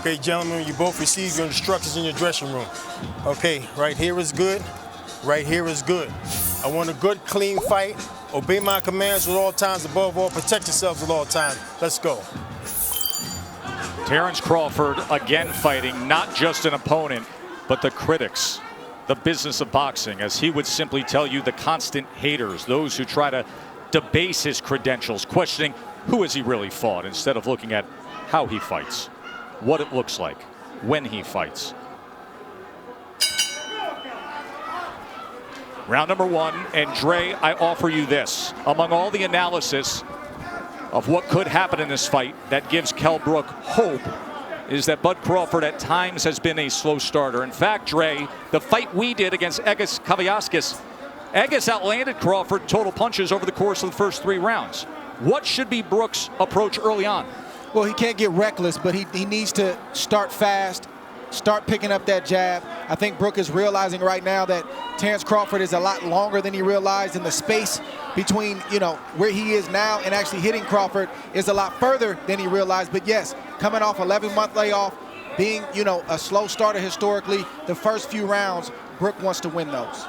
Okay, gentlemen, you both receive your instructions in your dressing room. Okay, right here is good. Right here is good. I want a good, clean fight. Obey my commands at all times. Above all, protect yourselves at all times. Let's go. Terence Crawford again fighting not just an opponent, but the critics, the business of boxing, as he would simply tell you, the constant haters, those who try to debase his credentials, questioning who has he really fought instead of looking at how he fights, what it looks like when he fights. Round number one, and Dre, I offer you this. Among all the analysis of what could happen in this fight that gives Kell Brook hope is that Bud Crawford at times has been a slow starter. In fact, Dre, the fight we did against Egis Kavaiaskis, Egis outlanded Crawford total punches over the course of the first 3 rounds. What should be Brook's approach early on? Well, he can't get reckless, but he needs to start fast, start picking up that jab. I think Brook is realizing right now that Terence Crawford is a lot longer than he realized, and the space between, where he is now and actually hitting Crawford is a lot further than he realized. But yes, coming off 11-month layoff, being, a slow starter historically, the first few rounds, Brook wants to win those.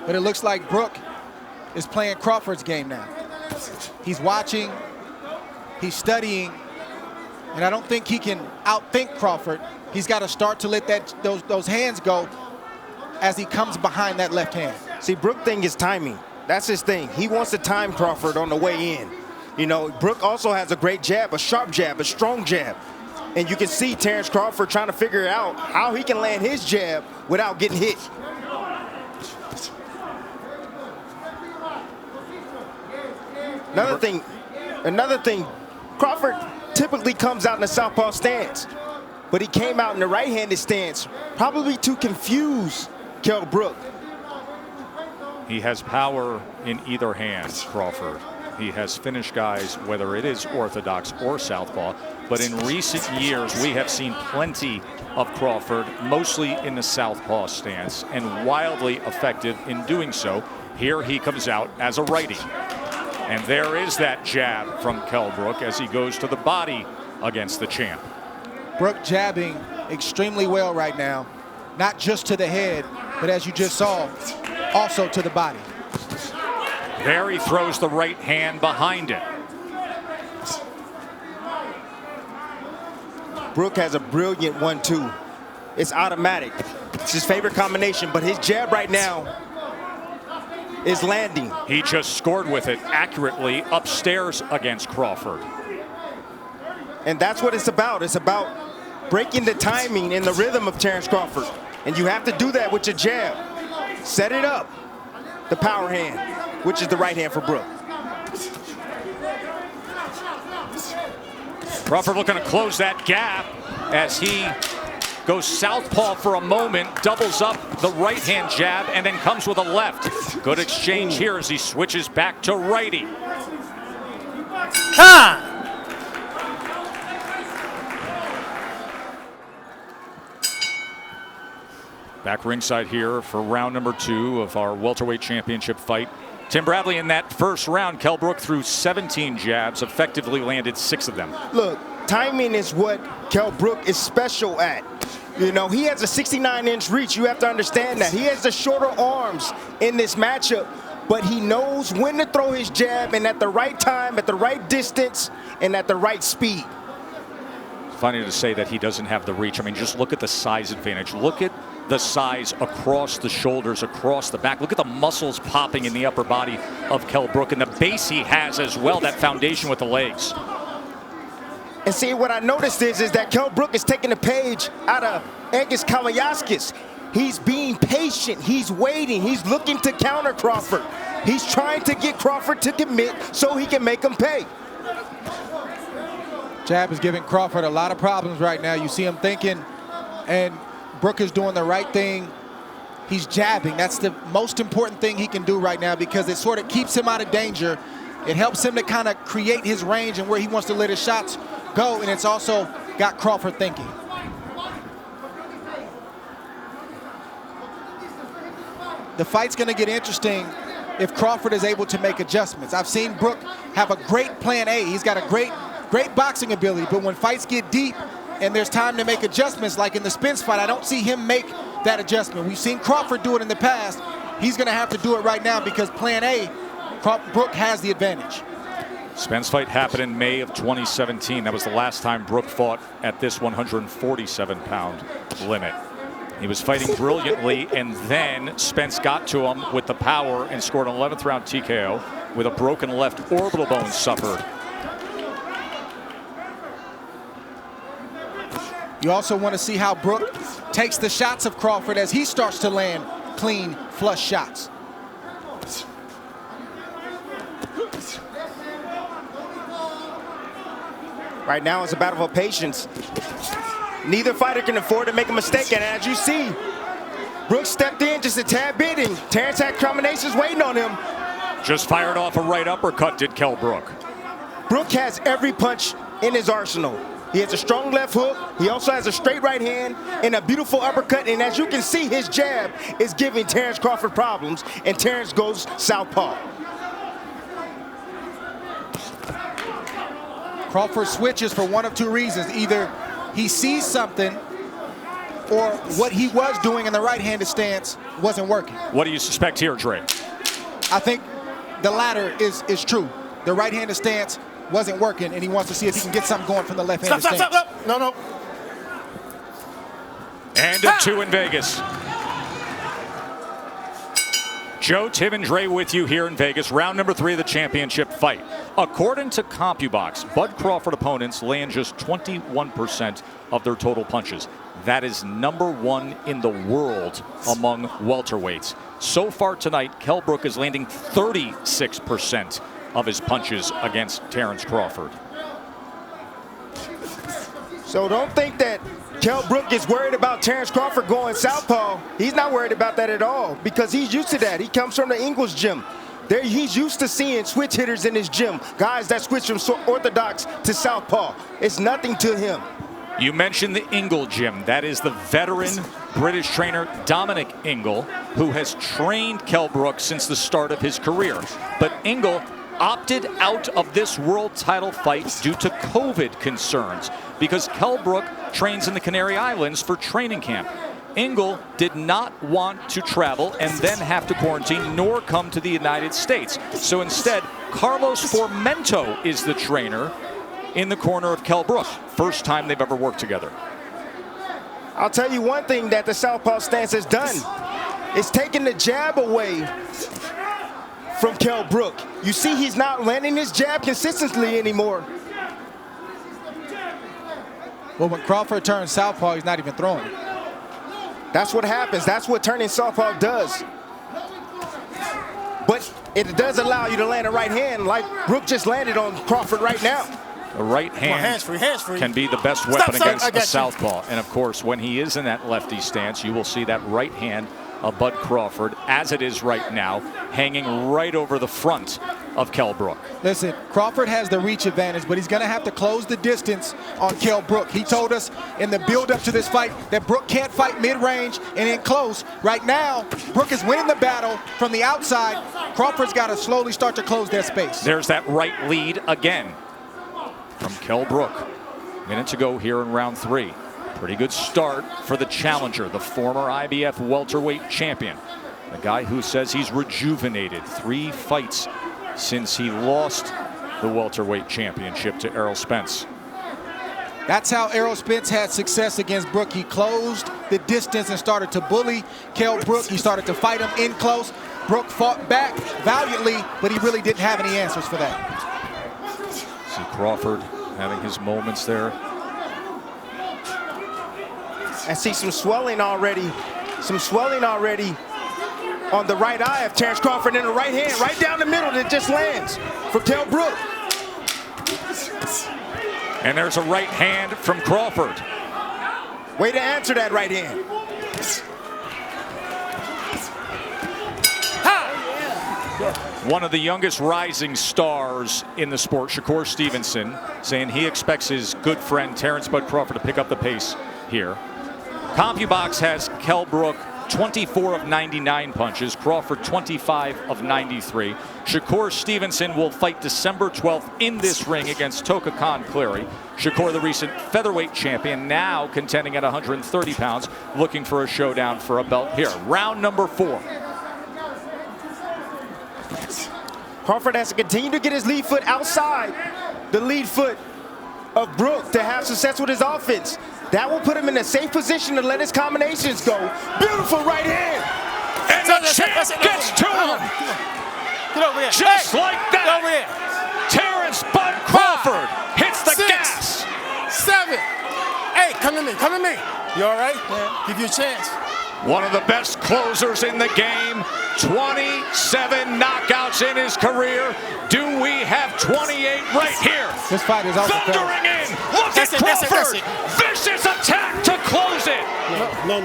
But it looks like Brook is playing Crawford's game now. He's watching, he's studying, and I don't think he can outthink Crawford. He's got to start to let those hands go as he comes behind that left hand. See, Brook thing is timing. That's his thing. He wants to time Crawford on the way in. Brook also has a great jab, a sharp jab, a strong jab. And you can see Terence Crawford trying to figure out how he can land his jab without getting hit. Another thing, Crawford typically comes out in the southpaw stance, but he came out in the right-handed stance, probably to confuse Kell Brook. He has power in either hand, Crawford. He has finished guys, whether it is orthodox or southpaw, but in recent years we have seen plenty of Crawford, mostly in the southpaw stance, and wildly effective in doing so. Here he comes out as a righty. And there is that jab from Kell Brook as he goes to the body against the champ. Brook jabbing extremely well right now, not just to the head, but as you just saw, also to the body. There he throws the right hand behind it. Brook has a brilliant 1-2. It's automatic. It's his favorite combination, but his jab right now is landing. He just scored with it accurately upstairs against Crawford. And that's what it's about. It's about breaking the timing and the rhythm of Terence Crawford. And you have to do that with your jab. Set it up. The power hand, which is the right hand for Brook. Crawford looking to close that gap as he goes southpaw for a moment, doubles up the right-hand jab, and then comes with a left. Good exchange here as he switches back to righty. Back ringside here for round number 2 of our welterweight championship fight. Tim Bradley, in that first round, Kell Brook threw 17 jabs, effectively landed 6 of them. Look, timing is what Kell Brook is special at. He has a 69-inch reach. You have to understand that. He has the shorter arms in this matchup, but he knows when to throw his jab and at the right time, at the right distance, and at the right speed. Funny to say that he doesn't have the reach. I mean, just look at the size advantage. Look at the size across the shoulders, across the back. Look at the muscles popping in the upper body of Kell Brook and the base he has as well, that foundation with the legs. And see, what I noticed is that Kell Brook is taking a page out of Egis Kavaiaskis. He's being patient. He's waiting. He's looking to counter Crawford. He's trying to get Crawford to commit so he can make him pay. Jab is giving Crawford a lot of problems right now. You see him thinking, and Brook is doing the right thing. He's jabbing. That's the most important thing he can do right now because it sort of keeps him out of danger. It helps him to kind of create his range and where he wants to let his shots go, and it's also got Crawford thinking. The fight's going to get interesting if Crawford is able to make adjustments. I've seen Brook have a great plan A. He's got a great boxing ability, but when fights get deep and there's time to make adjustments, like in the Spence fight, I don't see him make that adjustment. We've seen Crawford do it in the past. He's going to have to do it right now because plan A, Brook has the advantage. Spence fight happened in May of 2017. That was the last time Brook fought at this 147-pound limit. He was fighting brilliantly, and then Spence got to him with the power and scored an 11th round TKO with a broken left orbital bone suffered. You also want to see how Brook takes the shots of Crawford as he starts to land clean, flush shots. Right now it's a battle of patience. Neither fighter can afford to make a mistake, and as you see, Brook stepped in just a tad bit, and Terence had combinations waiting on him. Just fired off a right uppercut, did Kell Brook. Brook has every punch in his arsenal. He has a strong left hook. He also has a straight right hand and a beautiful uppercut. And as you can see, his jab is giving Terence Crawford problems, and Terence goes southpaw. Crawford switches for one of two reasons. Either he sees something or what he was doing in the right-handed stance wasn't working. What do you suspect here, Dre? I think the latter is true. The right-handed stance wasn't working, and he wants to see if he can get something going from the left-handed stance. Stop. No. And a 2 in Vegas. Joe, Tim, and Dre with you here in Vegas. Round number 3 of the championship fight. According to CompuBox, Bud Crawford opponents land just 21% of their total punches. That is number 1 in the world among welterweights. So far tonight, Kell Brook is landing 36% of his punches against Terence Crawford. So don't think that Kell Brook is worried about Terence Crawford going southpaw. He's not worried about that at all because he's used to that. He comes from the English gym. He's used to seeing switch hitters in his gym, guys that switch from orthodox to southpaw. It's nothing to him. You mentioned the Ingle gym. That is the veteran British trainer Dominic Ingle, who has trained Kell Brook since the start of his career. But Ingle opted out of this world title fight due to COVID concerns because Kell Brook trains in the Canary Islands for training camp. Ingle did not want to travel and then have to quarantine nor come to the United States. So instead, Carlos Formento is the trainer in the corner of Kell Brook. First time they've ever worked together. I'll tell you one thing that the southpaw stance has done. It's taken the jab away from Kell Brook. You see he's not landing his jab consistently anymore. Well, when Crawford turns southpaw, he's not even throwing it. That's what happens. That's what turning southpaw does. But it does allow you to land a right hand like Brook just landed on Crawford right now. The right hand hands free. can be the best weapon against a southpaw. And of course, when he is in that lefty stance, you will see that right hand of Bud Crawford, as it is right now, hanging right over the front of Kell Brook. Listen, Crawford has the reach advantage, but he's going to have to close the distance on Kell Brook. He told us in the build-up to this fight that Brook can't fight mid-range and in close. Right now, Brook is winning the battle from the outside. Crawford's got to slowly start to close that space. There's that right lead again from Kell Brook. Minute to go here in round 3. Pretty good start for the challenger, the former IBF welterweight champion. The guy who says he's rejuvenated. 3 fights since he lost the welterweight championship to Errol Spence. That's how Errol Spence had success against Brook. He closed the distance and started to bully Kell Brook. He started to fight him in close. Brook fought back valiantly, but he really didn't have any answers for that. See Crawford having his moments there. I see some swelling already on the right eye of Terence Crawford, in the right hand, right down the middle that just lands for Kell Brook. And there's a right hand from Crawford. Way to answer that right hand. One of the youngest rising stars in the sport, Shakur Stevenson, saying he expects his good friend Terence Bud Crawford to pick up the pace here. CompuBox has Kell Brook 24 of 99 punches. Crawford 25 of 93. Shakur Stevenson will fight December 12th in this ring against Toka Khan Cleary. Shakur, the recent featherweight champion, now contending at 130 pounds, looking for a showdown for a belt here. Round number 4. Crawford has to continue to get his lead foot outside the lead foot of Brook to have success with his offense. That will put him in a safe position to let his combinations go. Beautiful right hand. And the champ gets to him. Get over here. Just like that. Get over here. Terence Bud Crawford hits the 6, gas. 7. Hey, come to me. Come to me. You all right? Yeah. Give you a chance. One of the best closers in the game. 27 knockouts in his career. Do we have 28 right here? This fight is also thundering in. Look at Crawford. Vicious attack to close it. No.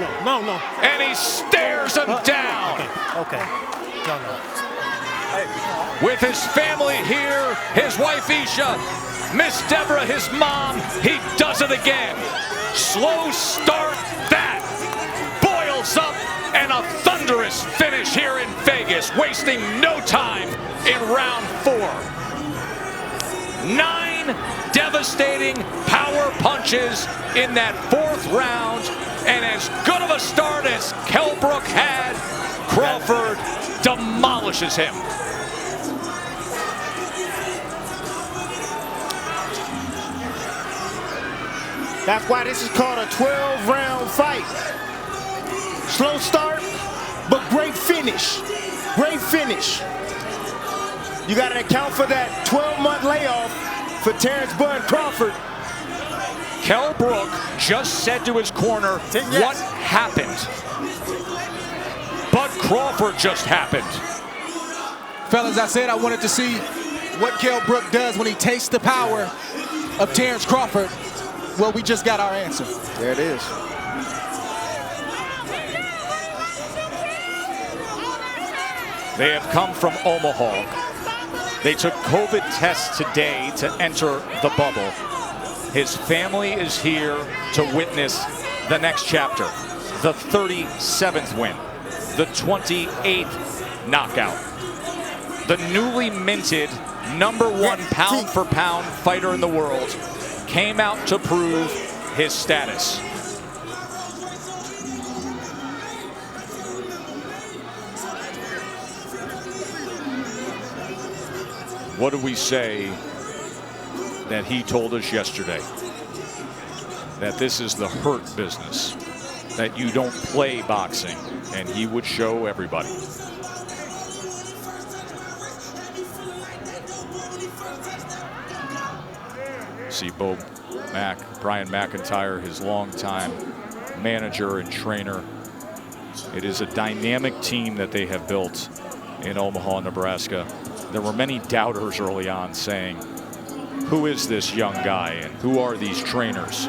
And he stares him down. Okay. No. With his family here, his wife Isha, Miss Deborah, his mom, he does it again. Slow start, that boils up, and a thunderous finish here in Vegas, wasting no time in round 4. 9 devastating power punches in that 4th round, and as good of a start as Kell Brook had, Crawford demolishes him. That's why this is called a 12-round fight. Slow start, but great finish. Great finish. You got to account for that 12-month layoff for Terence Bud Crawford. Kell Brook just said to his corner, what happened? Bud Crawford just happened. Fellas, I said I wanted to see what Kell Brook does when he tastes the power of Terence Crawford. Well, we just got our answer. There it is. They have come from Omaha. They took COVID tests today to enter the bubble. His family is here to witness the next chapter. The 37th win. The 28th knockout. The newly minted #1 pound-for-pound fighter in the world came out to prove his status. What do we say that he told us yesterday? That this is the hurt business, that you don't play boxing, and he would show everybody. See Brian McIntyre, his longtime manager and trainer. It is a dynamic team that they have built in Omaha, Nebraska. There were many doubters early on saying, who is this young guy and who are these trainers?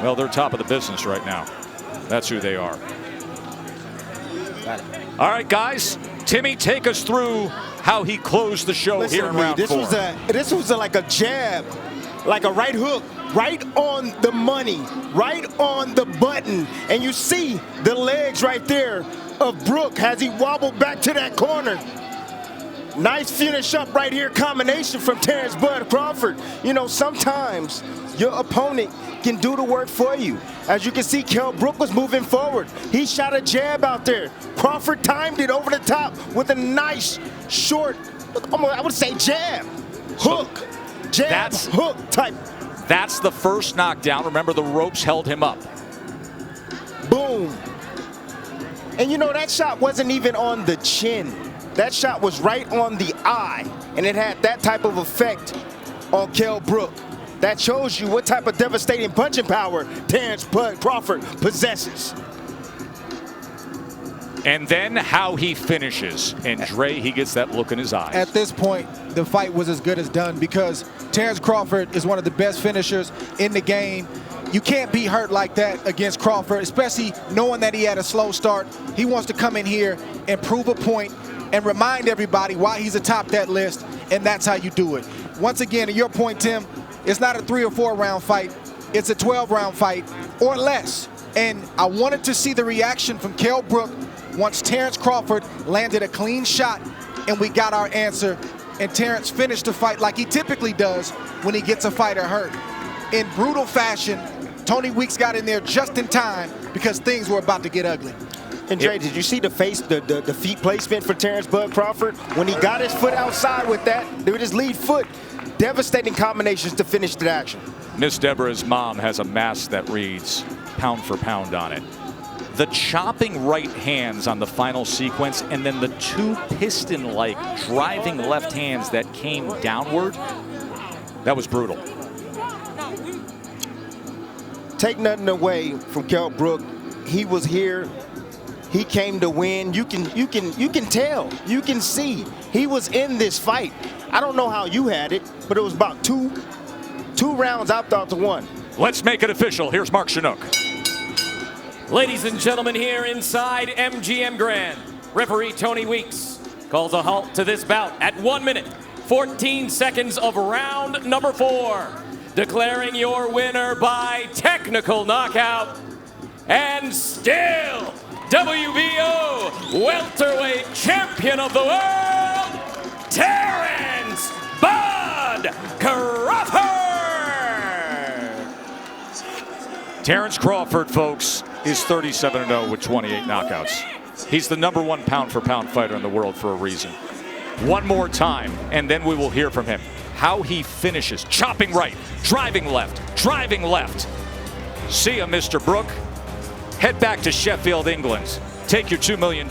Well, they're top of the business right now. That's who they are. All right, guys, Timmy, take us through how he closed the show. Listen here in round 4. This was like a jab, like a right hook, right on the money, right on the button. And you see the legs right there of Brook as he wobbled back to that corner. Nice finish up right here, combination from Terence Bud Crawford. You know, sometimes your opponent can do the work for you. As you can see, Kell Brook was moving forward. He shot a jab out there. Crawford timed it over the top with a nice, short, I would say jab, hook, jab, hook type. That's the first knockdown. Remember, the ropes held him up. Boom. And you know, that shot wasn't even on the chin. That shot was right on the eye, and it had that type of effect on Kell Brook. That shows you what type of devastating punching power Terence Bud Crawford possesses. And then how he finishes. And Dre, he gets that look in his eyes. At this point, the fight was as good as done because Terence Crawford is one of the best finishers in the game. You can't be hurt like that against Crawford, especially knowing that he had a slow start. He wants to come in here and prove a point and remind everybody why he's atop that list, and that's how you do it. Once again, to your point, Tim, it's not a 3 or 4 round fight. It's a 12-round fight or less. And I wanted to see the reaction from Kell Brook once Terence Crawford landed a clean shot and we got our answer. And Terence finished the fight like he typically does when he gets a fighter hurt. In brutal fashion, Tony Weeks got in there just in time because things were about to get ugly. And Dre, did you see the feet placement for Terence Bud Crawford? When he got his foot outside with his lead foot, devastating combinations to finish the action. Miss Deborah's mom has a mask that reads pound for pound on it. The chopping right hands on the final sequence, and then the two piston-like driving left hands that came downward, that was brutal. Take nothing away from Kell Brook. He was here. He came to win. You can tell. You can see he was in this fight. I don't know how you had it, but it was about two rounds out to one. Let's make it official. Here's Mark Chinook. Ladies and gentlemen, here inside MGM Grand, referee Tony Weeks calls a halt to this bout at 1 minute, 14 seconds of round number 4. Declaring your winner by technical knockout, and still WBO welterweight champion of the world, Terence Bud Crawford! Terence Crawford, folks, is 37-0 with 28 knockouts. He's the #1 pound-for-pound fighter in the world for a reason. One more time, and then we will hear from him. How he finishes, chopping right, driving left, driving left. See ya, Mr. Brook. Head back to Sheffield, England. Take your $2 million.